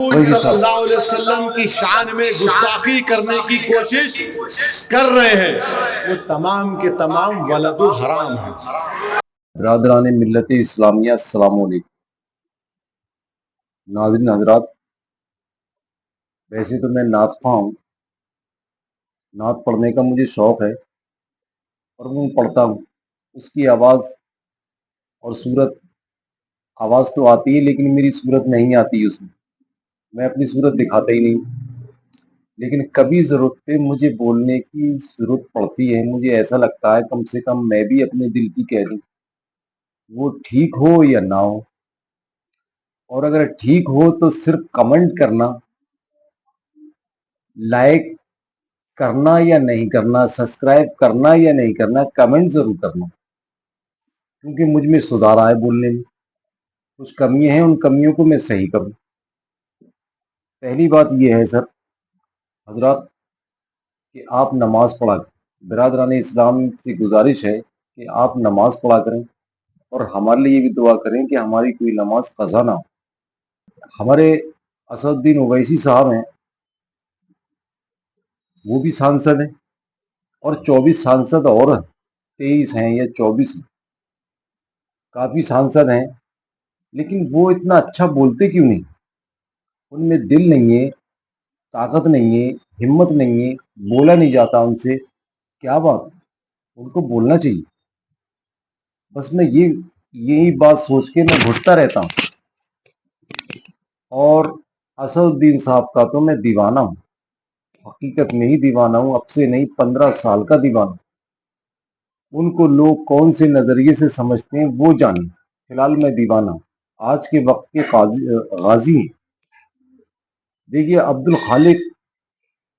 कोई भी साहब सल्लल्लाहु अलैहि वसल्लम की शान में गुस्ताखी करने की कोशिश कर रहे हैं, वो तमाम के तमाम वलदुल हराम है। बरदरान मिल्लत इस्लामिया अस्सलामु अलैकुम। नाज़रीन हज़रात, वैसे तो मैं नात ख़्वाह हूँ। नात पढ़ने का मुझे शौक़ है और मैं पढ़ता हूँ। उसकी आवाज़ और सूरत, आवाज़ तो आती है लेकिन मेरी सूरत नहीं आती उसमें। मैं अपनी सूरत दिखाता ही नहीं, लेकिन कभी ज़रूरत पे मुझे बोलने की ज़रूरत पड़ती है। मुझे ऐसा लगता है कम से कम मैं भी अपने दिल की कह दूँ, वो ठीक हो या ना हो। और अगर ठीक हो तो सिर्फ कमेंट करना, लाइक करना या नहीं करना, सब्सक्राइब करना या नहीं करना, कमेंट ज़रूर करना, क्योंकि मुझ में सुधार आए। बोलने में कुछ कमियां हैं, उन कमियों को मैं सही करूं। पहली बात यह है सर हजरात कि आप नमाज पढ़ा करें। बिरादरान इस्लाम से गुजारिश है कि आप नमाज पढ़ा करें और हमारे लिए भी दुआ करें कि हमारी कोई नमाज कज़ा ना हो। हमारे असदुद्दीन ओवैसी साहब हैं, वो भी सांसद हैं और 24 सांसद और 23 हैं या 24 हैं, काफ़ी सांसद हैं। लेकिन वो इतना अच्छा बोलते क्यों नहीं? उनमें दिल नहीं है, ताकत नहीं है, हिम्मत नहीं है, बोला नहीं जाता उनसे। क्या बात है? उनको बोलना चाहिए। बस मैं यही बात सोच के मैं घुटता रहता हूँ। और असदुद्दीन साहब का तो मैं दीवाना हूँ, हकीकत में ही दीवाना हूँ, अब से नहीं 15 साल का दीवाना। उनको लोग कौन से नज़रिए से समझते हैं वो जाने, फिलहाल मैं दीवाना हूँ। आज के वक्त के गाजी हैं। देखिए, अब्दुल खालिक,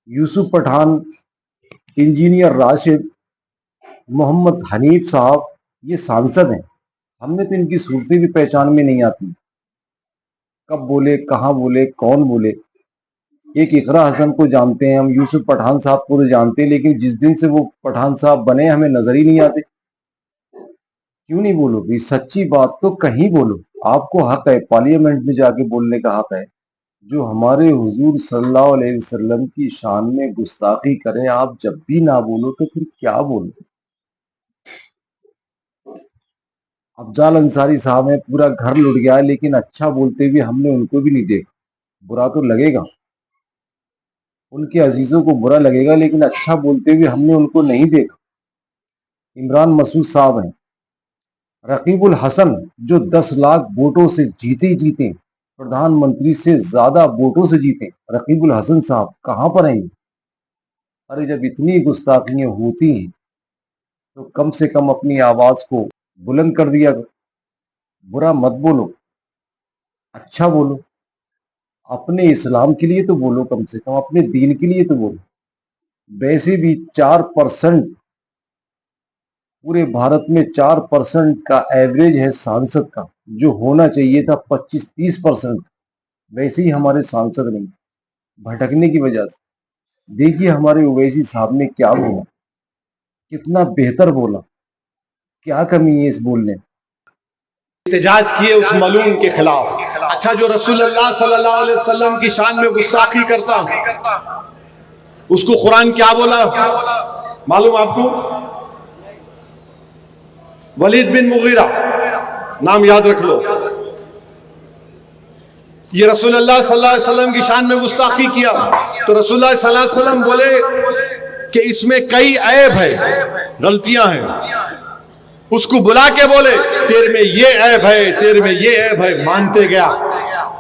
यूसुफ पठान, इंजीनियर राशिद, मोहम्मद हनीफ साहब, ये सांसद हैं। हमने तो इनकी सूरतें भी पहचान में नहीं आती, कब बोले, कहाँ बोले, कौन बोले। एक इकरा हसन को जानते हैं हम, यूसुफ पठान साहब को तो जानते हैं, लेकिन जिस दिन से वो पठान साहब बने हमें नजर ही नहीं आते। क्यों नहीं बोलोगे? सच्ची बात तो कहीं बोलो। आपको हक है, पार्लियामेंट में जाके बोलने का हक है। जो हमारे हुजूर सल्लल्लाहु अलैहि वसल्लम की शान में गुस्ताखी करे, आप जब भी ना बोलो तो फिर क्या बोलो? अफजाल अंसारी साहब हैं, पूरा घर लुट गया है, लेकिन अच्छा बोलते हुए हमने उनको भी नहीं देखा। बुरा तो लगेगा, उनके अजीजों को बुरा लगेगा, लेकिन अच्छा बोलते हुए हमने उनको नहीं देखा। इमरान मसूद साहब हैं, रकीबुल हसन, जो 10 लाख वोटों से जीते, प्रधानमंत्री से ज्यादा वोटों से जीते, रकीबुल हसन साहब कहाँ पर हैं? अरे जब इतनी गुस्ताखियां होती हैं तो कम से कम अपनी आवाज को बुलंद कर दिया करो। बुरा मत बोलो, अच्छा बोलो। अपने इस्लाम के लिए तो बोलो, कम से कम अपने दीन के लिए तो बोलो। वैसे भी 4%, पूरे भारत में 4% का एवरेज है सांसद का, जो होना चाहिए था 25-30%। वैसे ही हमारे सांसद नहीं, भटकने की वजह से। देखिए हमारे ओवैसी साहब ने क्या बोला, कितना बेहतर बोला। क्या कमी है इस बोलने में? एहतजाज किए उस मलून के खिलाफ। अच्छा, जो रसूलुल्लाह सल्लल्लाहु अलैहि वसल्लम की शान में गुस्ताखी करता, उसको कुरान क्या बोला मालूम आपको? वलीद बिन मुगीरा, नाम याद रख लो। ये रसूलुल्लाह सल्लल्लाहु अलैहि वसल्लम की शान में गुस्ताखी किया तो रसूलुल्लाह सल्लल्लाहु अलैहि वसल्लम बोले कि इसमें कई ऐब है, गलतियां हैं। उसको बुला के बोले तेरे में ये ऐब है, तेरे में ये ऐब है, मानते गया।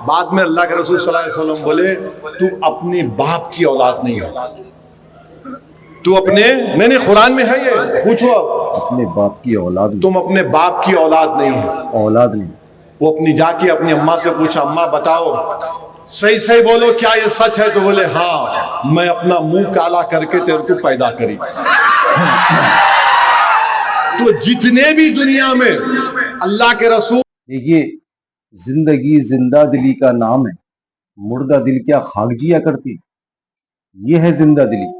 बाद में अल्लाह के रसूल सल्लल्लाहु अलैहि वसल्लम बोले तू अपने बाप की औलाद नहीं हो, तू अपने, नहीं कुरान में है, ये पूछो अपने बाप की औलाद तुम अपने बाप की औलाद नहीं हो। औलाद नहीं। वो अपनी जाके अपनी अम्मा से पूछा, अम्मा बताओ, सही सही बोलो क्या ये सच है? तो बोले हाँ, मैं अपना मुंह काला करके तेरे को पैदा करी। तो जितने भी दुनिया में अल्लाह के रसूल, देखिए, जिंदगी जिंदा दिली का नाम है, मुर्दा दिल क्या खाक जिया करती? ये है जिंदा दिली।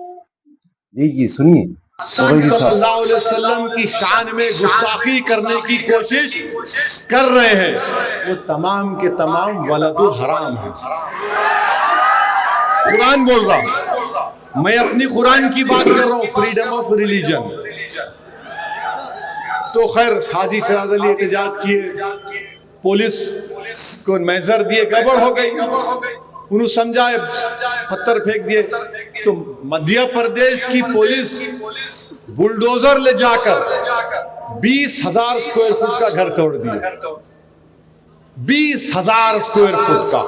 देखिए सुनिए, सल्लल्लाहु अलैहि वसल्लम की शान में गुस्ताखी करने की कोशिश कर रहे हैं, वो तमाम के तमाम वलदुल हराम है। कुरान बोल रहा हूं, मैं अपनी कुरान की बात कर रहा हूं, फ्रीडम ऑफ रिलीजन। तो खैर हाजी सिराज अली एहतजाज किए, पुलिस को मेजर दिए, गड़बड़ हो गई, उन्होंने समझाए, पत्थर फेंक दिए। तो मध्य प्रदेश की पुलिस बुलडोजर ले जाकर 20,000 स्क्वायर फुट का घर तोड़ दिया, 20,000 स्क्वायर फुट का।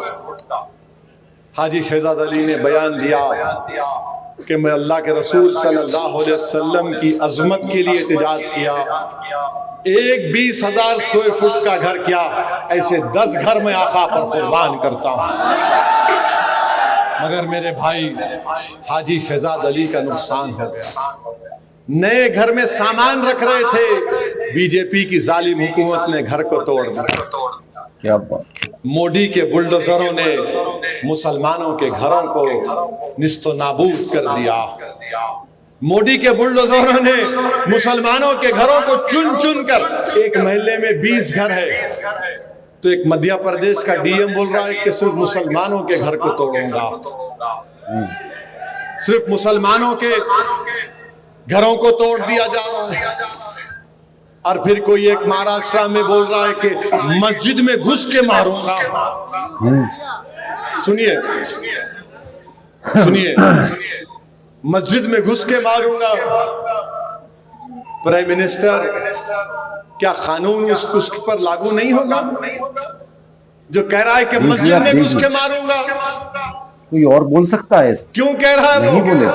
हाजी शहजाद अली ने बयान दिया कि मैं अल्लाह के रसूल सल्लल्लाहु अलैहि वसल्लम की अजमत के लिए एहतजाज किया, एक 20,000 स्क्वायर फुट का घर क्या, ऐसे 10 घर में आका पर कुर्बान करता हूं। मगर मेरे भाई हाजी शहजाद अली का नुकसान हो गया। नए घर में सामान रख रहे थे, बीजेपी की जालिम हुकूमत ने घर को तोड़ दिया। क्या बात। मोदी के बुलडोजरों ने मुसलमानों के घरों को निस्तो नाबूद कर दिया। मोदी के बुलडोजरों ने मुसलमानों के घरों को चुन चुन कर, एक मोहल्ले में 20 घर है, तो एक मध्य प्रदेश का डीएम बोल रहा है कि सिर्फ मुसलमानों के घर को तोड़ूंगा, सिर्फ मुसलमानों के घरों को तोड़ दिया जा रहा है। और फिर कोई एक महाराष्ट्र में बोल रहा है कि मस्जिद में घुस के मारूंगा। सुनिए सुनिए, मस्जिद में घुस के मारूंगा। प्राइम मिनिस्टर, क्या कानून उसके पर लागू नहीं होगा जो कह रहा है कि मस्जिद में घुस के मारूंगा? कोई और बोल सकता है? क्यों कह रहा है नहीं वो? बोले।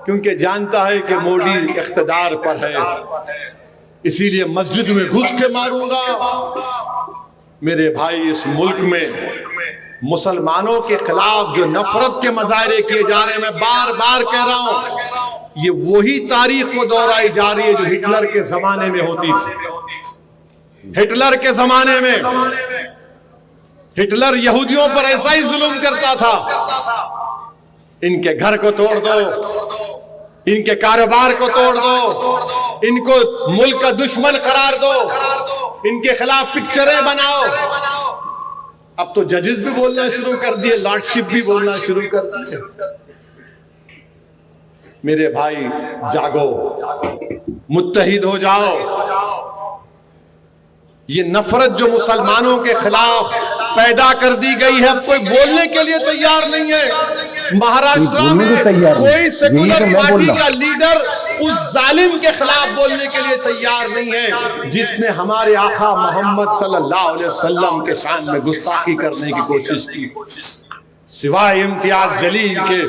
क्योंकि जानता है कि मोदी इख्तिदार पर है, इसीलिए मस्जिद में घुस के मारूंगा। मेरे भाई, इस मुल्क में मुसलमानों के खिलाफ जो नफरत के मजाहरे किए जा रहे हैं, मैं बार बार कह रहा हूं, ये वही तारीख को दोहराई जा रही है जो हिटलर के जमाने में होती थी। हिटलर के जमाने में हिटलर यहूदियों पर ऐसा ही जुल्म करता था। इनके घर को तोड़ दो, इनके कारोबार को तोड़ दो, इनको मुल्क का दुश्मन करार दो, इनके खिलाफ पिक्चरें बनाओ। अब तो जजेस भी बोलना शुरू कर दिए, लॉर्डशिप भी बोलना शुरू कर दिए। मेरे भाई जागो, मुत्तहिद हो जाओ। ये नफरत जो मुसलमानों के खिलाफ पैदा कर दी गई है, कोई बोलने के लिए तैयार नहीं है। महाराष्ट्र में कोई सेकुलर पार्टी का लीडर उस जालिम के खिलाफ बोलने के लिए तैयार नहीं है जिसने हमारे आका मोहम्मद सल्लल्लाहु अलैहि वसल्लम के शान में गुस्ताखी करने की कोशिश की। सिवाय इम्तियाज जलील के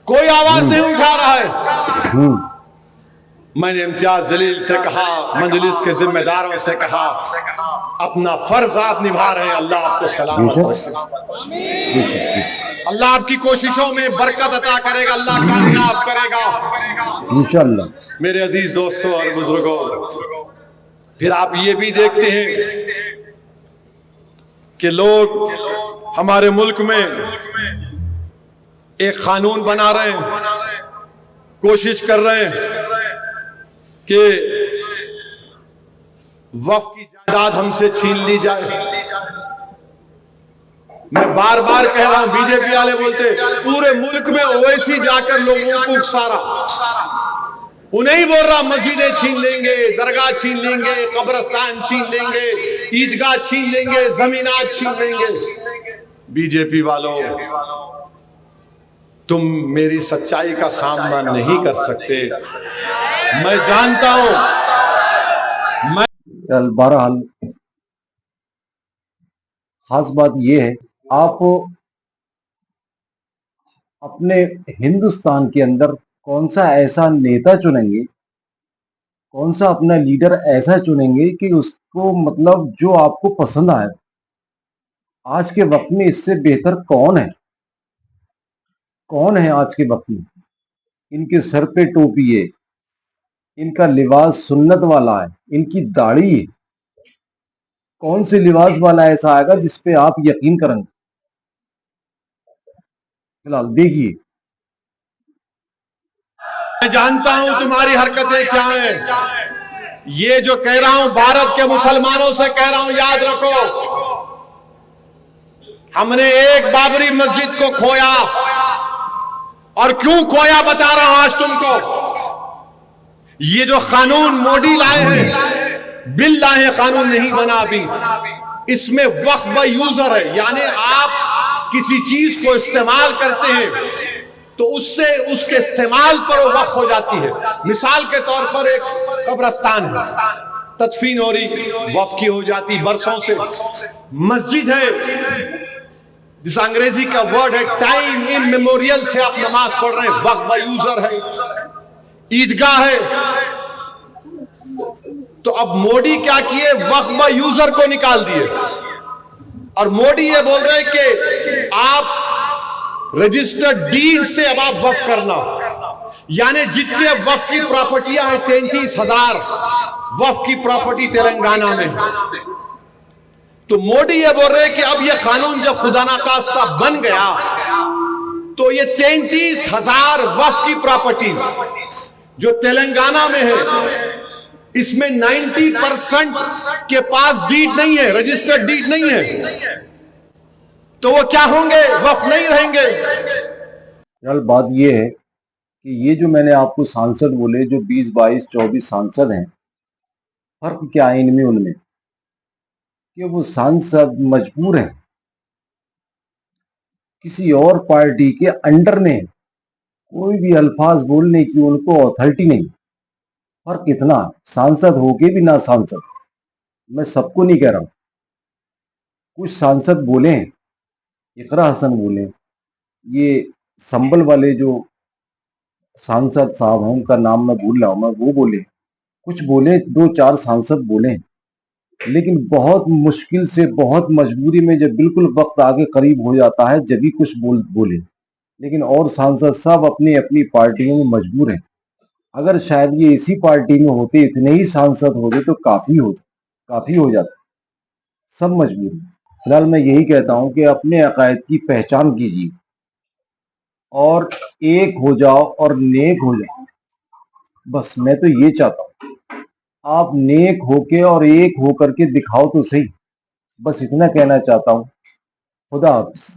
कोई आवाज नहीं उठा रहा है। मैंने इम्तियाज जलील से कहा, मजलिस के जिम्मेदारों से कहा, अपना फर्ज आप निभा रहे हैं, अल्लाह आपको सलामत रखे, अल्लाह आपकी कोशिशों में बरकत अता करेगा, अल्लाह कामयाब करेगा इंशाअल्लाह। मेरे अजीज दोस्तों और बुजुर्गों, फिर आप ये भी देखते हैं कि लोग हमारे मुल्क में एक कानून बना रहे हैं, कोशिश कर रहे हैं कि वक्फ की जायदाद हमसे छीन ली जाए। मैं बार बार कह रहा हूं, बीजेपी वाले बोलते पूरे मुल्क में ओवैसी जाकर लोगों को उकसारा, उन्हें ही बोल रहा मस्जिदें छीन लेंगे, दरगाह छीन लेंगे, कब्रस्तान छीन लेंगे, ईदगाह छीन लेंगे, जमीनात छीन लेंगे। बीजेपी वालों, तुम मेरी सच्चाई का सामना नहीं कर सकते, मैं जानता हूं। मैं चल, बहरहाल खास बात यह है, आप अपने हिंदुस्तान के अंदर कौन सा ऐसा नेता चुनेंगे, कौन सा अपना लीडर ऐसा चुनेंगे कि उसको मतलब जो आपको पसंद आए। आज के वक्त में इससे बेहतर कौन है? कौन है आज के वक्त में? इनके सर पे टोपी है, इनका लिबास सुन्नत वाला है, इनकी दाढ़ी है। कौन से लिबास वाला ऐसा आएगा जिस पे आप यकीन करेंगे? फिलहाल देखिए। मैं जानता हूं तुम्हारी हरकतें क्या हैं। ये जो कह रहा हूं भारत के मुसलमानों से कह रहा हूं, याद रखो, हमने एक बाबरी मस्जिद को खोया, और क्यों खोया बता रहा हूं आज तुमको। ये जो कानून मोदी लाए हैं, बिल लाए हैं, कानून नहीं बना अभी, इसमें वक्फ बाय यूजर है, यानी आप किसी चीज को इस्तेमाल करते हैं तो उससे उसके इस्तेमाल पर वो वक्फ हो जाती है। मिसाल के तौर पर एक कब्रिस्तान है, तदफीन हो रही, वक्फ की हो जाती बरसों से। मस्जिद है, जिस अंग्रेजी का वर्ड है टाइम इन मेमोरियल से आप नमाज पढ़ रहे हैं, वक्फ बाय यूजर है। ईदगाह है, तो अब मोदी क्या किए, वक्फ बाय यूजर को निकाल दिए, और मोदी ये बोल रहे हैं कि आप रजिस्टर्ड डीड से अब आप वक्फ करना, यानी जितने वक्फ की प्रॉपर्टियां हैं 33,000 वक्फ की प्रॉपर्टी तेलंगाना में। तो मोदी ये बोल रहे हैं कि अब ये कानून जब खुदा ना खास्ता बन गया तो ये 33,000 वक्फ की प्रॉपर्टीज जो तेलंगाना में है, इसमें 90% के पास डीड नहीं है, रजिस्टर्ड डीड नहीं है, तो वो क्या होंगे, वक्फ नहीं रहेंगे। यार बात ये है कि ये जो मैंने आपको सांसद बोले, जो 20, 22, 24 सांसद हैं, फर्क क्या है इनमें उनमें, कि वो सांसद मजबूर हैं, किसी और पार्टी के अंडर में, कोई भी अल्फाज बोलने की उनको अथॉरिटी नहीं। फर्क इतना, सांसद होके भी ना सांसद, मैं सबको नहीं कह रहा हूं, कुछ सांसद बोले, इकरा हसन बोले, ये संभल वाले जो सांसद साहब हैं उनका नाम मैं भूल रहा हूं, मैं वो बोले, कुछ बोले, 2-4 सांसद बोले, लेकिन बहुत मुश्किल से, बहुत मजबूरी में, जब बिल्कुल वक्त आगे करीब हो जाता है जब भी कुछ बोले। लेकिन और सांसद सब अपनी अपनी पार्टियों में मजबूर हैं। अगर शायद ये इसी पार्टी में होते, इतने ही सांसद होते तो काफी हो जाता, सब मजबूर हैं। फिलहाल मैं यही कहता हूं कि अपने अकायद की पहचान कीजिए और एक हो जाओ और नेक हो जाओ, बस मैं तो ये चाहता हूं। आप नेक होके और एक होकर के दिखाओ तो सही, बस इतना कहना चाहता हूं। खुदा हाफिज।